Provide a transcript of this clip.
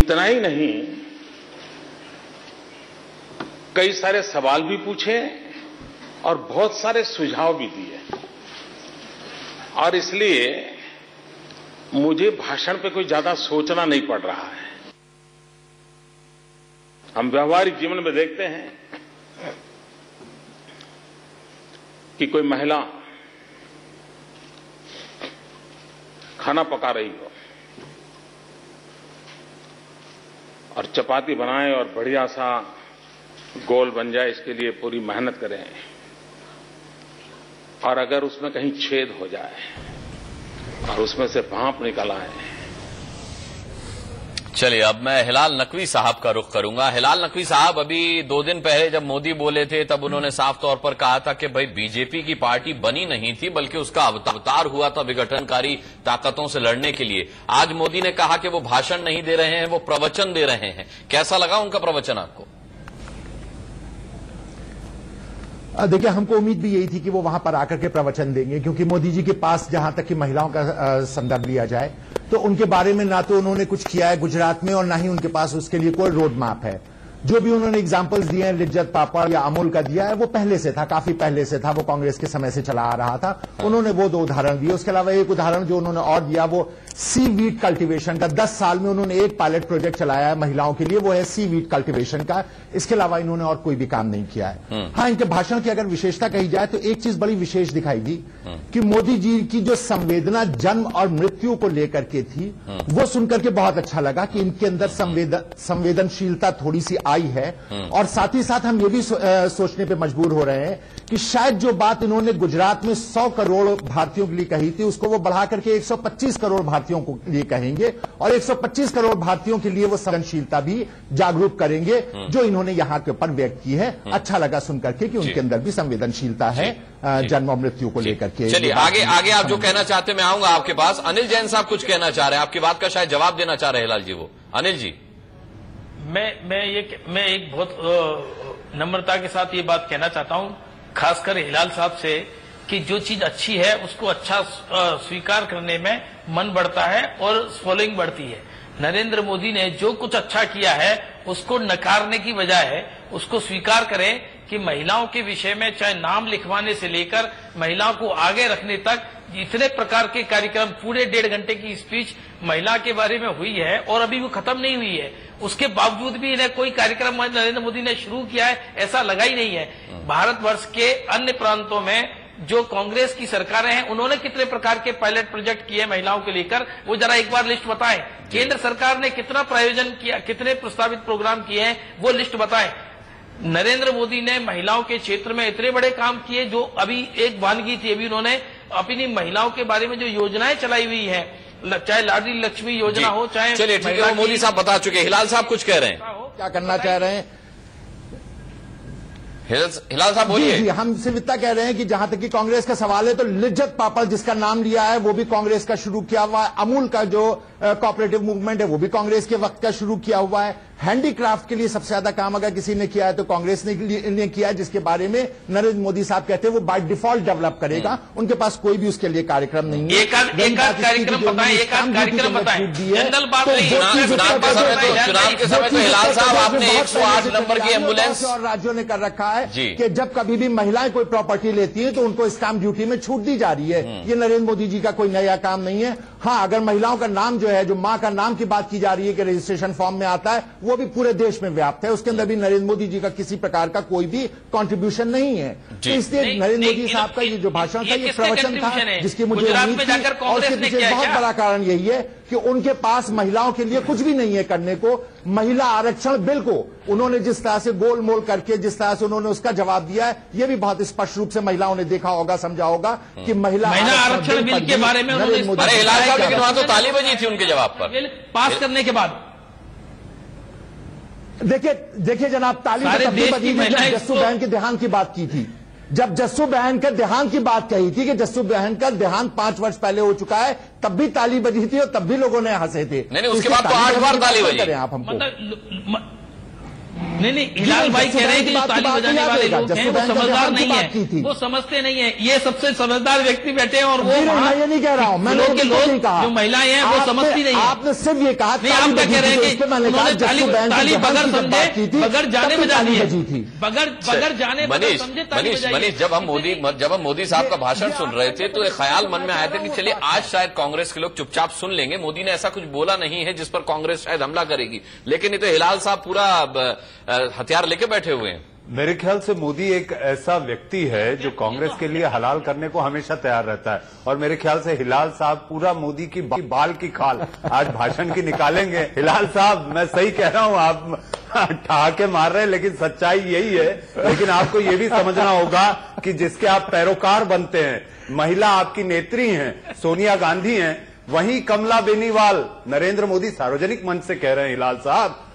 इतना ही नहीं, कई सारे सवाल भी पूछे और बहुत सारे सुझाव भी दिए, और इसलिए मुझे भाषण पे कोई ज्यादा सोचना नहीं पड़ रहा है। हम व्यवहारिक जीवन में देखते हैं कि कोई महिला खाना पका रही हो और चपाती बनाए और बढ़िया सा गोल बन जाए, इसके लिए पूरी मेहनत करें, और अगर उसमें कहीं छेद हो जाए और उसमें से भाप निकल आए। चलिए, अब मैं हिलाल नकवी साहब का रुख करूंगा। हिलाल नकवी साहब, अभी 2 दिन पहले जब मोदी बोले थे तब उन्होंने साफ तौर पर कहा था कि भाई बीजेपी की पार्टी बनी नहीं थी बल्कि उसका अवतार हुआ था विघटनकारी ताकतों से लड़ने के लिए। आज मोदी ने कहा कि वो भाषण नहीं दे रहे हैं, वो प्रवचन दे रहे हैं। कैसा लगा उनका प्रवचन आपको? देखिए, हमको उम्मीद भी यही थी कि वो वहां पर आकर के प्रवचन देंगे, क्योंकि मोदी जी के पास जहां तक कि महिलाओं का संदर्भ लिया जाए तो उनके बारे में ना तो उन्होंने कुछ किया है गुजरात में और ना ही उनके पास उसके लिए कोई रोड मैप है। जो भी उन्होंने एग्जाम्पल्स दिए हैं, लिज्जत पापड़ या अमूल का दिया है, वो पहले से था, काफी पहले से था, वो कांग्रेस के समय से चला आ रहा था। उन्होंने वो 2 उदाहरण दिए। उसके अलावा एक उदाहरण जो उन्होंने और दिया वो सी वीट कल्टीवेशन का। 10 साल में उन्होंने एक पायलट प्रोजेक्ट चलाया है महिलाओं के लिए, वो है सी वीट कल्टीवेशन का। इसके अलावा इन्होंने और कोई भी काम नहीं किया है। हाँ, इनके भाषण की अगर विशेषता कही जाए तो एक चीज बड़ी विशेष दिखाई दी कि मोदी जी की जो संवेदना जन्म और मृत्यु को लेकर के थी, वो सुनकर के बहुत अच्छा लगा कि इनके अंदर संवेदनशीलता थोड़ी सी आई है। और साथ ही साथ हम ये भी सोचने पे मजबूर हो रहे हैं कि शायद जो बात इन्होंने गुजरात में 100 करोड़ भारतीयों के लिए कही थी, उसको वो बढ़ा करके 125 करोड़ भारतीयों के लिए कहेंगे, और 125 करोड़ भारतीयों के लिए वो संवेदनशीलता भी जागरूक करेंगे जो इन्होंने यहां के ऊपर व्यक्त की है। अच्छा लगा सुनकर के कि उनके अंदर भी संवेदनशीलता है जन्म और मृत्यु को लेकर के। चलिए, आगे आप जो कहना चाहते हैं मैं आऊंगा आपके पास। अनिल जैन साहब कुछ कहना चाह रहे हैं, आपकी बात का शायद जवाब देना चाह रहे हैं हिलाल जी। वो अनिल जी, मैं एक बहुत नम्रता के साथ ये बात कहना चाहता हूं, खासकर हिलाल साहब से, कि जो चीज अच्छी है उसको अच्छा स्वीकार करने में मन बढ़ता है और फॉलोइंग बढ़ती है। नरेंद्र मोदी ने जो कुछ अच्छा किया है उसको नकारने की बजाय उसको स्वीकार करें कि महिलाओं के विषय में चाहे नाम लिखवाने से लेकर महिलाओं को आगे रखने तक इतने प्रकार के कार्यक्रम, पूरे 1.5 घंटे की स्पीच महिला के बारे में हुई है और अभी वो खत्म नहीं हुई है। उसके बावजूद भी इन्हें कोई कार्यक्रम नरेंद्र मोदी ने शुरू किया है ऐसा लगा ही नहीं है। भारतवर्ष के अन्य प्रांतों में जो कांग्रेस की सरकारें हैं उन्होंने कितने प्रकार के पायलट प्रोजेक्ट किए महिलाओं को लेकर, वो जरा एक बार लिस्ट बताएं। केंद्र सरकार ने कितना प्रायोजन किया, कितने प्रस्तावित प्रोग्राम किए हैं, वो लिस्ट बताएं। नरेंद्र मोदी ने महिलाओं के क्षेत्र में इतने बड़े काम किए। जो अभी एक वानगी थी, अभी उन्होंने अपनी महिलाओं के बारे में जो योजनाएं चलाई हुई है, चाहे लाडली लक्ष्मी योजना हो, चाहे, चलिए ठीक है, मोदी साहब बता चुके। हिलाल साहब कुछ कह रहे हैं, क्या करना चाह रहे हैं? हिलाल साहब बोलिए। जी, हम सिर्फ इतना कह रहे हैं कि जहां तक कि कांग्रेस का सवाल है तो लिज्जत पापड़ जिसका नाम लिया है वो भी कांग्रेस का शुरू किया हुआ है। अमूल का जो कोऑपरेटिव मूवमेंट है वो भी कांग्रेस के वक्त का शुरू किया हुआ है। हैंडीक्राफ्ट के लिए सबसे ज्यादा काम अगर किसी ने किया है तो कांग्रेस ने किया है, जिसके बारे में नरेंद्र मोदी साहब कहते हैं वो बाय डिफॉल्ट डेवलप करेगा। उनके पास कोई भी उसके लिए कार्यक्रम नहीं है। एक कार्यक्रम बताएं, जनरल बात नहीं। चुनाव के समय तो हिलाल साहब आपने 108 नंबर की एम्बुलेंस और राज्यों ने कर रखा है कि जब कभी भी महिलाएं कोई प्रॉपर्टी लेती हैं तो उनको स्टैंप ड्यूटी में छूट दी जा रही है। ये नरेंद्र मोदी जी का कोई नया काम नहीं है। हाँ, अगर महिलाओं का नाम जो है, जो मां का नाम की बात की जा रही है कि रजिस्ट्रेशन फॉर्म में आता है, वो भी पूरे देश में व्याप्त है। उसके अंदर भी नरेंद्र मोदी जी का किसी प्रकार का कोई भी कंट्रीब्यूशन नहीं है। तो इसलिए नरेंद्र मोदी साहब का ये जो भाषण था, ये प्रवचन था जिसकी मुझे उम्मीद थी, और उसके पीछे बहुत बड़ा कारण यही है कि उनके पास महिलाओं के लिए कुछ भी नहीं है करने को। महिला आरक्षण बिल को उन्होंने जिस तरह से गोलमोल करके, जिस तरह से उन्होंने उसका जवाब दिया है, यह भी बहुत स्पष्ट रूप से महिलाओं ने देखा होगा, समझा होगा कि महिला आरक्षण बिल के बारे में तो ताली बजी थी उनके जवाब पर पास करने के बाद। देखिए जनाब, ताली तभी बजी थी जब जस्सू बहन के देहांत की बात की थी। जब जस्सू बहन का देहांत की बात कही थी कि जस्सू बहन का देहांत 5 वर्ष पहले हो चुका है, तब भी ताली बजी थी और तब भी लोगों ने हंसे थे। नहीं, उसके बाद तो 8 बार ताली बजी। आप हमको नहीं, हिलाल भाई कह रहे हैं कि जो ताली बजाने वाले लोग हैं वो समझदार नहीं है, वो समझते नहीं है। ये सबसे समझदार व्यक्ति बैठे हैं और वो मैं ये नहीं कह रहा हूँ, मैं लोग जो महिलाएं हैं वो समझती नहीं है। आपने सिर्फ ये कहा, नहीं, आप क्या कह रहे हैं कि उन्होंने ताली बगैर समझे, बगैर जाने बजानी है, बगैर जाने बगैर समझे ताली बजाई। मनीष, जब हम मोदी साहब का भाषण सुन रहे थे तो एक ख्याल मन में आया था कि चलिए आज शायद कांग्रेस के लोग चुपचाप सुन लेंगे, मोदी ने ऐसा कुछ बोला नहीं है जिस पर कांग्रेस शायद हमला करेगी। लेकिन ये तो हिलाल साहब पूरा हथियार लेके बैठे हुए हैं। मेरे ख्याल से मोदी एक ऐसा व्यक्ति है जो कांग्रेस के लिए हलाल करने को हमेशा तैयार रहता है, और मेरे ख्याल से हिलाल साहब पूरा मोदी की बाल की खाल आज भाषण की निकालेंगे। हिलाल साहब, मैं सही कह रहा हूं, आप ठहाके मार रहे हैं, लेकिन सच्चाई यही है। लेकिन आपको ये भी समझना होगा कि जिसके आप पैरोकार बनते हैं, महिला आपकी नेत्री हैं, सोनिया गांधी हैं, वहीं कमला बेनीवाल नरेंद्र मोदी सार्वजनिक मंच से कह रहे हैं हिलाल साहब